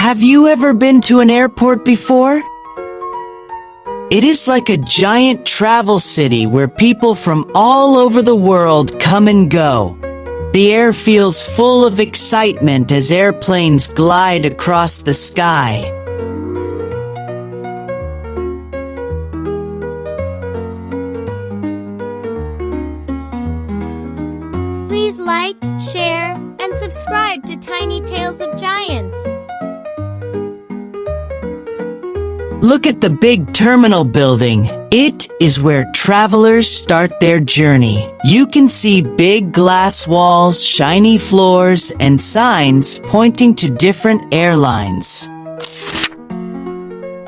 Have you ever been to an airport before? It is like a giant travel city where people from all over the world come and go. The air feels full of excitement as airplanes glide across the sky. Please like, share, and subscribe to Tiny Tales of Giants. Look at the big terminal building. It is where travelers start their journey. You can see big glass walls, shiny floors, and signs pointing to different airlines.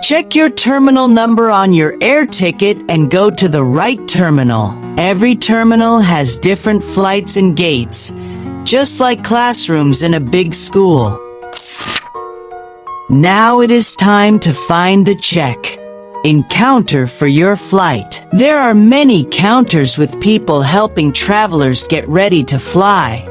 Check your terminal number on your air ticket and go to the right terminal. Every terminal has different flights and gates, just like classrooms in a big school. Now it is time to find the check in counter for your flight. There are many counters with people helping travelers get ready to fly.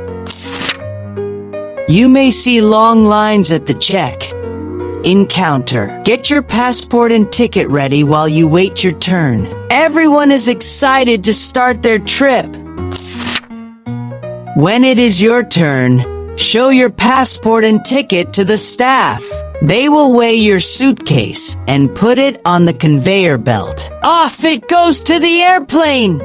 You may see long lines at the check-in counter. Get your passport and ticket ready while you wait your turn. Everyone is excited to start their trip. When it is your turn, show your passport and ticket to the staff. They will weigh your suitcase and put it on the conveyor belt. Off it goes to the airplane!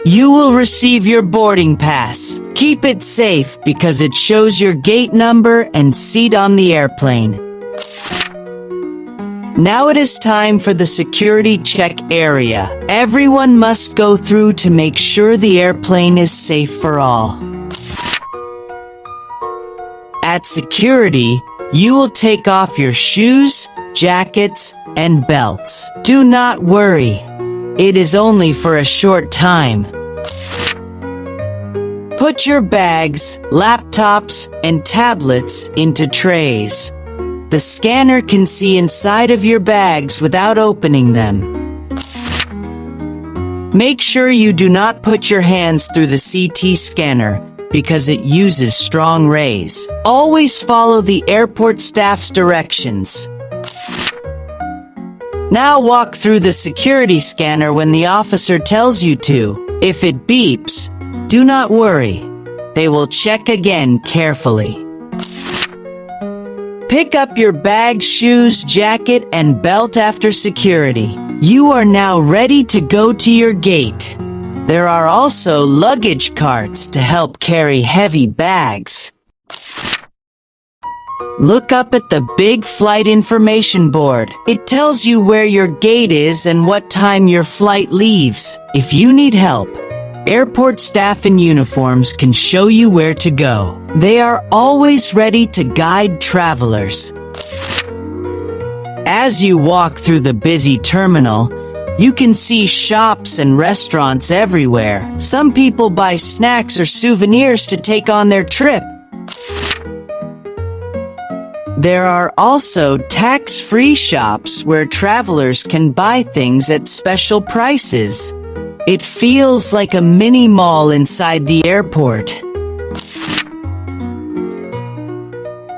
You will receive your boarding pass. Keep it safe because it shows your gate number and seat on the airplane. Now it is time for the security check area. Everyone must go through to make sure the airplane is safe for all. At security, you will take off your shoes, jackets, and belts. Do not worry. It is only for a short time. Put your bags, laptops, and tablets into trays. The scanner can see inside of your bags without opening them. Make sure you do not put your hands through the CT scanner because it uses strong rays. Always follow the airport staff's directions. Now walk through the security scanner when the officer tells you to. If it beeps, do not worry. They will check again carefully. Pick up your bag, shoes, jacket, and belt after security. You are now ready to go to your gate. There are also luggage carts to help carry heavy bags. Look up at the big flight information board. It tells you where your gate is and what time your flight leaves. If you need help, airport staff in uniforms can show you where to go. They are always ready to guide travelers. As you walk through the busy terminal, you can see shops and restaurants everywhere. Some people buy snacks or souvenirs to take on their trip. There are also tax-free shops where travelers can buy things at special prices. It feels like a mini mall inside the airport.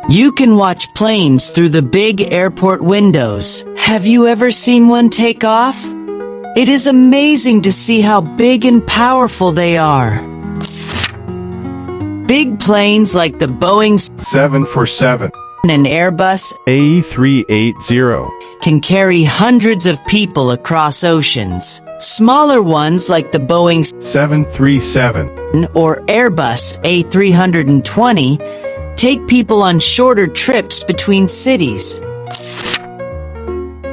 You can watch planes through the big airport windows. Have you ever seen one take off? It is amazing to see how big and powerful they are. Big planes like the Boeing 747 and Airbus A380 can carry hundreds of people across oceans. Smaller ones like the Boeing 737 or Airbus A320 take people on shorter trips between cities.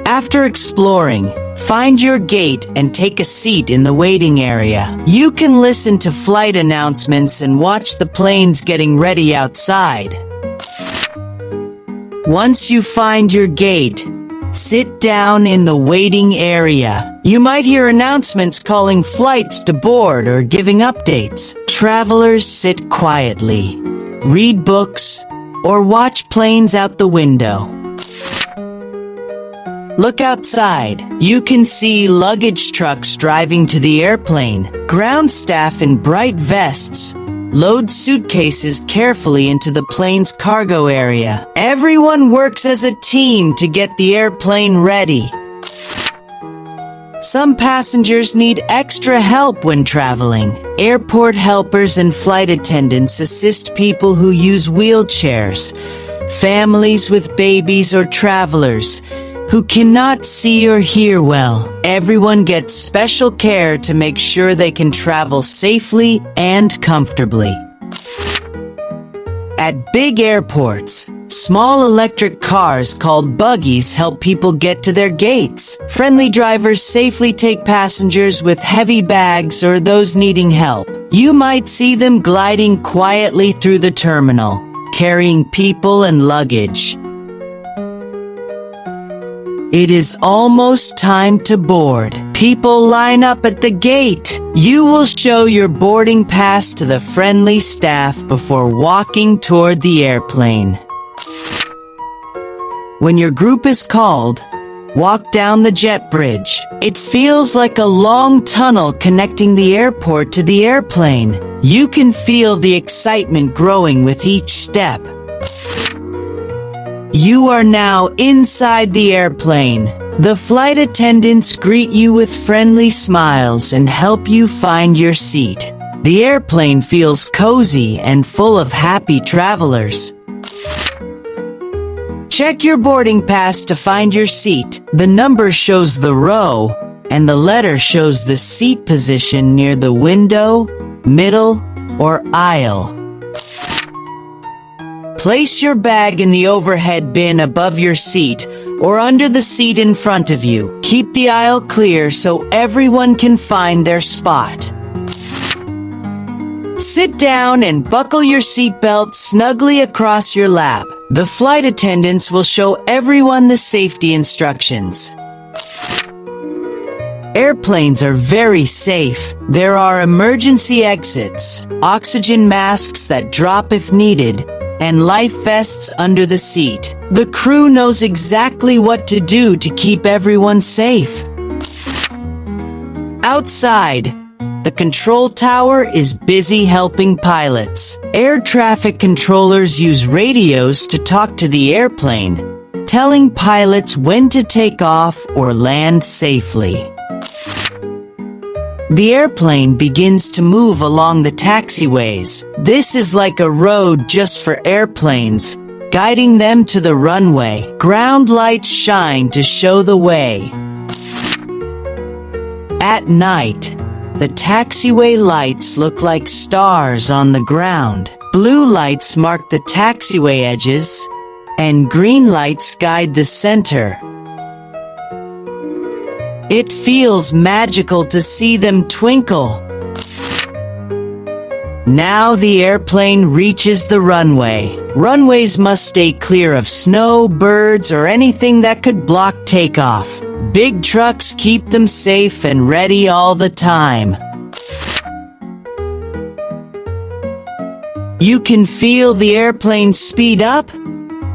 After exploring, find your gate and take a seat in the waiting area. You can listen to flight announcements and watch the planes getting ready outside. Once you find your gate, sit down in the waiting area. You might hear announcements calling flights to board or giving updates. Travelers sit quietly, read books, or watch planes out the window. Look outside. You can see luggage trucks driving to the airplane, ground staff in bright vests, load suitcases carefully into the plane's cargo area. Everyone works as a team to get the airplane ready. Some passengers need extra help when traveling. Airport helpers and flight attendants assist people who use wheelchairs, families with babies or travelers who cannot see or hear well. Everyone gets special care to make sure they can travel safely and comfortably. At big airports, small electric cars called buggies help people get to their gates. Friendly drivers safely take passengers with heavy bags or those needing help. You might see them gliding quietly through the terminal, carrying people and luggage. It is almost time to board. People line up at the gate. You will show your boarding pass to the friendly staff before walking toward the airplane. When your group is called, walk down the jet bridge. It feels like a long tunnel connecting the airport to the airplane. You can feel the excitement growing with each step. You are now inside the airplane. The flight attendants greet you with friendly smiles and help you find your seat. The airplane feels cozy and full of happy travelers. Check your boarding pass to find your seat. The number shows the row, and the letter shows the seat position near the window, middle, or aisle. Place your bag in the overhead bin above your seat or under the seat in front of you. Keep the aisle clear so everyone can find their spot. Sit down and buckle your seatbelt snugly across your lap. The flight attendants will show everyone the safety instructions. Airplanes are very safe. There are emergency exits, oxygen masks that drop if needed, and life vests under the seat. The crew knows exactly what to do to keep everyone safe. Outside, the control tower is busy helping pilots. Air traffic controllers use radios to talk to the airplane, telling pilots when to take off or land safely. The airplane begins to move along the taxiways. This is like a road just for airplanes, guiding them to the runway. Ground lights shine to show the way. At night, the taxiway lights look like stars on the ground. Blue lights mark the taxiway edges, and green lights guide the center. It feels magical to see them twinkle. Now the airplane reaches the runway. Runways must stay clear of snow, birds, or anything that could block takeoff. Big trucks keep them safe and ready all the time. You can feel the airplane speed up,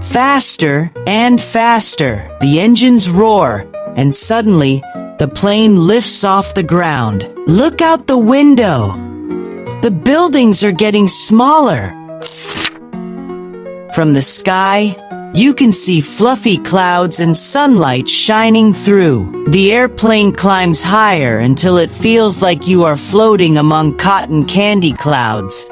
faster and faster. The engines roar, and suddenly, the plane lifts off the ground. Look out the window. The buildings are getting smaller. From the sky, you can see fluffy clouds and sunlight shining through. The airplane climbs higher until it feels like you are floating among cotton candy clouds.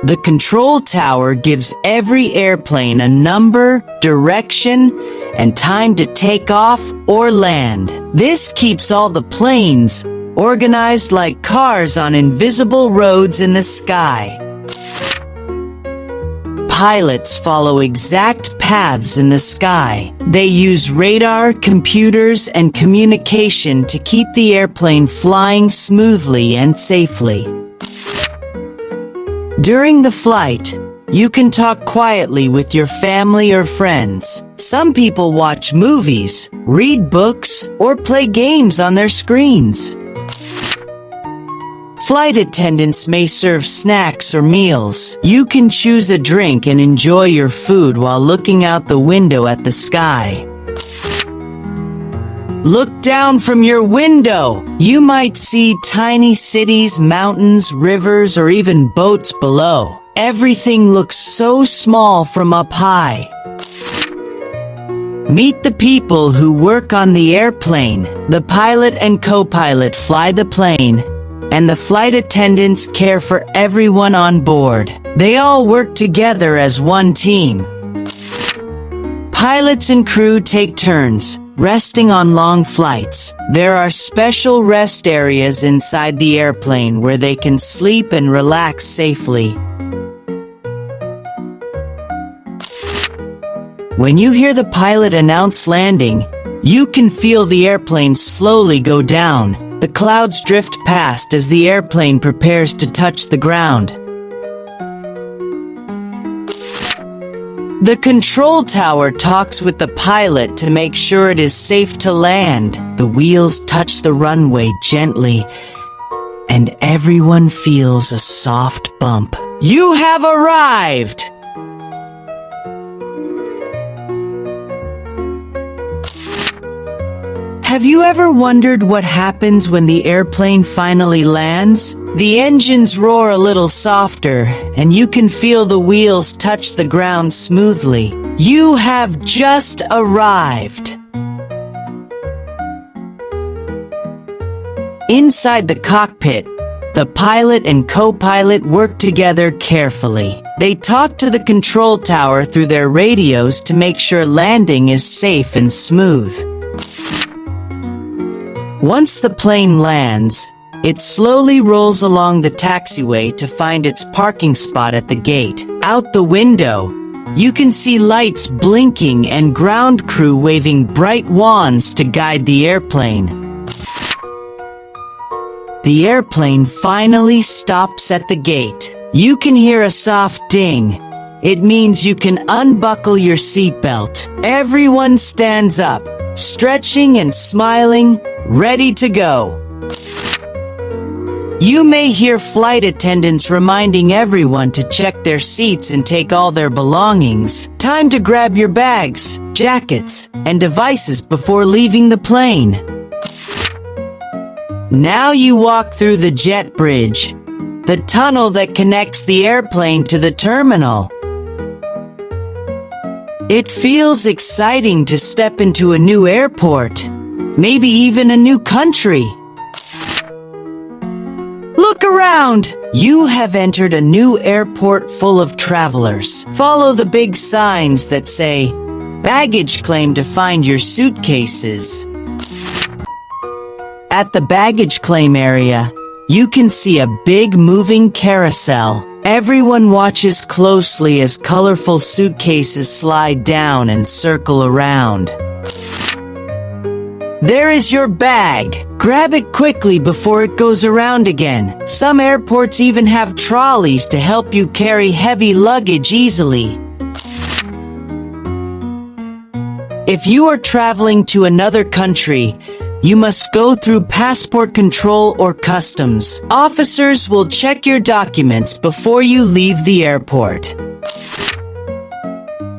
The control tower gives every airplane a number, direction, and time to take off or land. This keeps all the planes organized like cars on invisible roads in the sky. Pilots follow exact paths in the sky. They use radar, computers, and communication to keep the airplane flying smoothly and safely. During the flight, you can talk quietly with your family or friends. Some people watch movies, read books, or play games on their screens. Flight attendants may serve snacks or meals. You can choose a drink and enjoy your food while looking out the window at the sky. Look down from your window. You might see tiny cities, mountains, rivers, or even boats below. Everything looks so small from up high. Meet the people who work on the airplane. The pilot and co-pilot fly the plane, and the flight attendants care for everyone on board. They all work together as one team. Pilots and crew take turns, resting on long flights. There are special rest areas inside the airplane where they can sleep and relax safely. When you hear the pilot announce landing, you can feel the airplane slowly go down. The clouds drift past as the airplane prepares to touch the ground. The control tower talks with the pilot to make sure it is safe to land. The wheels touch the runway gently, and everyone feels a soft bump. You have arrived! Have you ever wondered what happens when the airplane finally lands? The engines roar a little softer, and you can feel the wheels touch the ground smoothly. You have just arrived. Inside the cockpit, the pilot and co-pilot work together carefully. They talk to the control tower through their radios to make sure landing is safe and smooth. Once the plane lands, it slowly rolls along the taxiway to find its parking spot at the gate. Out the window, you can see lights blinking and ground crew waving bright wands to guide the airplane. The airplane finally stops at the gate. You can hear a soft ding. It means you can unbuckle your seatbelt. Everyone stands up, stretching and smiling, ready to go. You may hear flight attendants reminding everyone to check their seats and take all their belongings. Time to grab your bags, jackets, and devices before leaving the plane. Now you walk through the jet bridge, the tunnel that connects the airplane to the terminal. It feels exciting to step into a new airport, maybe even a new country. Look around! You have entered a new airport full of travelers. Follow the big signs that say, "Baggage claim" to find your suitcases. At the baggage claim area, you can see a big moving carousel. Everyone watches closely as colorful suitcases slide down and circle around. There is your bag. Grab it quickly before it goes around again. Some airports even have trolleys to help you carry heavy luggage easily. If you are traveling to another country, you must go through passport control or customs. Officers will check your documents before you leave the airport.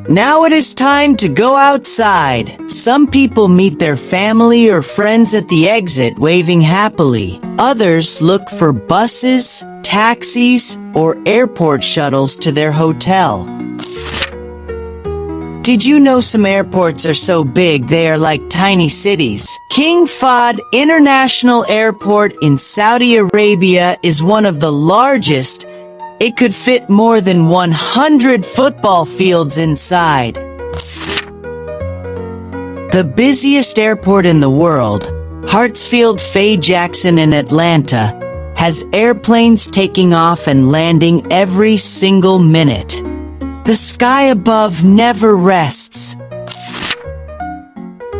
Now it is time to go outside. Some people meet their family or friends at the exit waving happily. Others look for buses, taxis, or airport shuttles to their hotel. Did you know some airports are so big they are like tiny cities? King Fahd International Airport in Saudi Arabia is one of the largest. It could fit more than 100 football fields inside. The busiest airport in the world, Hartsfield-Faye-Jackson in Atlanta, has airplanes taking off and landing every single minute. The sky above never rests.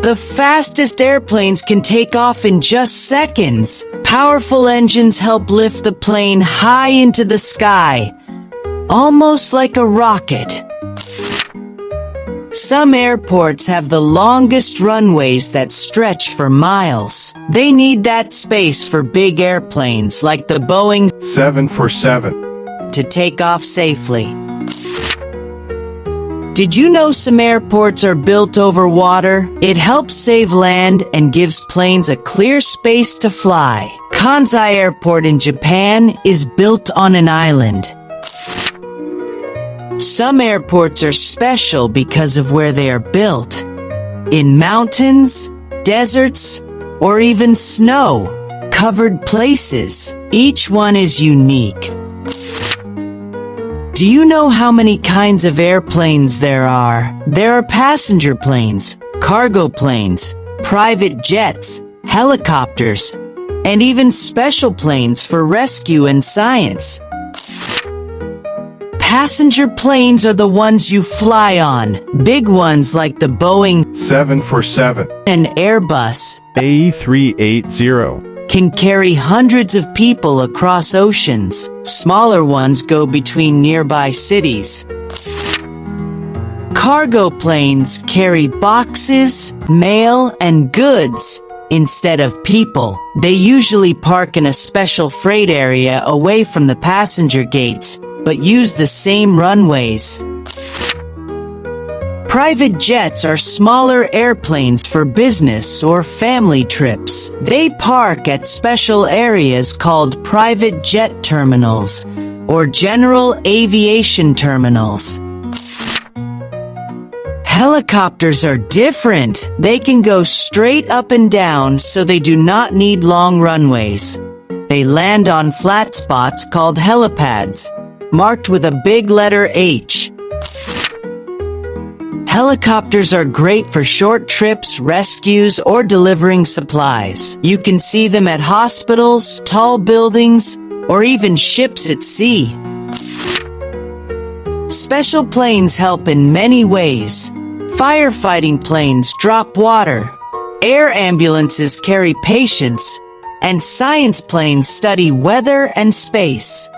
The fastest airplanes can take off in just seconds. Powerful engines help lift the plane high into the sky, almost like a rocket. Some airports have the longest runways that stretch for miles. They need that space for big airplanes like the Boeing 747 to take off safely. Did you know some airports are built over water? It helps save land and gives planes a clear space to fly. Kansai Airport in Japan is built on an island. Some airports are special because of where they are built. In mountains, deserts, or even snow-covered places. Each one is unique. Do you know how many kinds of airplanes there are? There are passenger planes, cargo planes, private jets, helicopters, and even special planes for rescue and science. Passenger planes are the ones you fly on. Big ones like the Boeing 747 and Airbus A380 can carry hundreds of people across oceans. Smaller ones go between nearby cities. Cargo planes carry boxes, mail, and goods instead of people. They usually park in a special freight area away from the passenger gates, but use the same runways. Private jets are smaller airplanes for business or family trips. They park at special areas called private jet terminals or general aviation terminals. Helicopters are different. They can go straight up and down, so they do not need long runways. They land on flat spots called helipads, marked with a big letter H. Helicopters are great for short trips, rescues, or delivering supplies. You can see them at hospitals, tall buildings, or even ships at sea. Special planes help in many ways. Firefighting planes drop water. Air ambulances carry patients, and science planes study weather and space.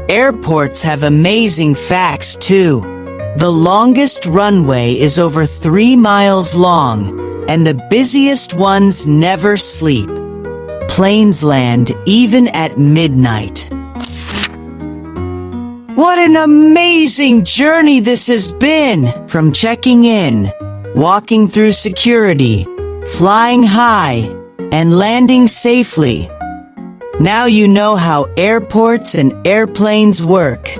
Airports have amazing facts too. The longest runway is over 3 miles long, and the busiest ones never sleep. Planes land even at midnight. What an amazing journey this has been! From checking in, walking through security, flying high, and landing safely. Now you know how airports and airplanes work.